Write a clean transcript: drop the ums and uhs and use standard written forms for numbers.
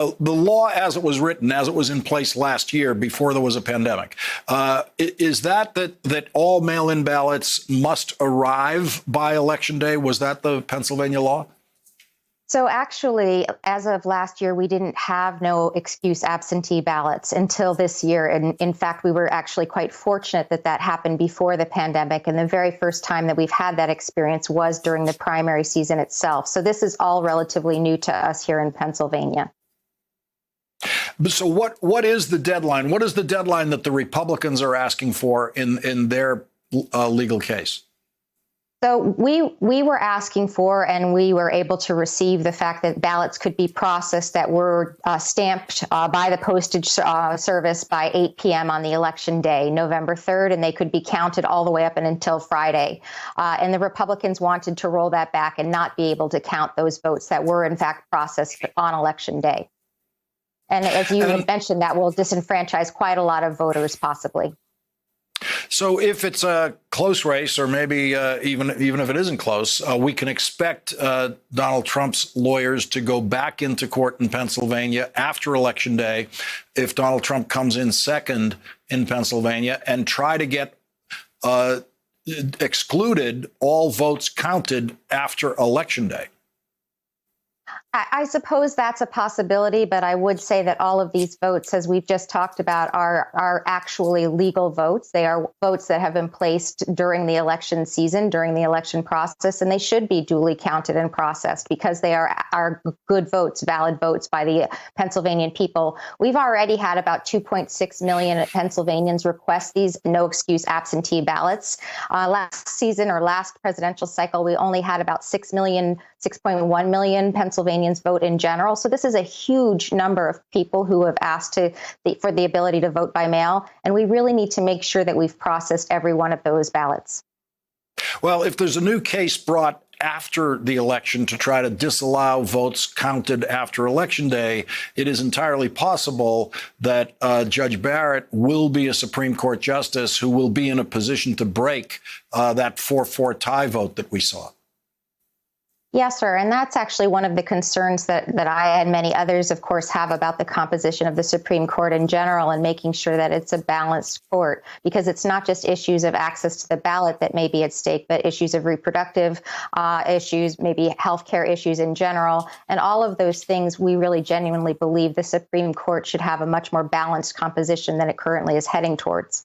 the law as it was written, as it was in place last year before there was a pandemic, is that all mail-in ballots must arrive by Election Day? Was that the Pennsylvania law? So actually, as of last year, we didn't have no excuse absentee ballots until this year. And in fact, we were actually quite fortunate that that happened before the pandemic. And the very first time that we've had that experience was during the primary season itself. So this is all relatively new to us here in Pennsylvania. So what is the deadline? What is the deadline that the Republicans are asking for in their legal case? So we were asking for, and we were able to receive, the fact that ballots could be processed that were stamped by the postage service by 8 p.m. on the election day, November 3rd, and they could be counted all the way up and until Friday. And the Republicans wanted to roll that back and not be able to count those votes that were in fact processed on election day. And as you mentioned, that will disenfranchise quite a lot of voters, possibly. So if it's a close race, or maybe even if it isn't close, we can expect Donald Trump's lawyers to go back into court in Pennsylvania after Election Day, if Donald Trump comes in second in Pennsylvania, and try to get excluded all votes counted after Election Day. I suppose that's a possibility, but I would say that all of these votes, as we've just talked about, are actually legal votes. They are votes that have been placed during the election season, during the election process, and they should be duly counted and processed because they are good votes, valid votes by the Pennsylvanian people. We've already had about 2.6 million Pennsylvanians request these no excuse absentee ballots. Last season, or last presidential cycle, we only had about 6.1 million Pennsylvanians vote in general. So this is a huge number of people who have asked for the ability to vote by mail. And we really need to make sure that we've processed every one of those ballots. Well, if there's a new case brought after the election to try to disallow votes counted after Election Day, it is entirely possible that Judge Barrett will be a Supreme Court justice who will be in a position to break that 4-4 tie vote that we saw. Yes, sir. And that's actually one of the concerns that I and many others, of course, have about the composition of the Supreme Court in general, and making sure that it's a balanced court, because it's not just issues of access to the ballot that may be at stake, but issues of reproductive issues, maybe healthcare issues in general. And all of those things, we really genuinely believe the Supreme Court should have a much more balanced composition than it currently is heading towards.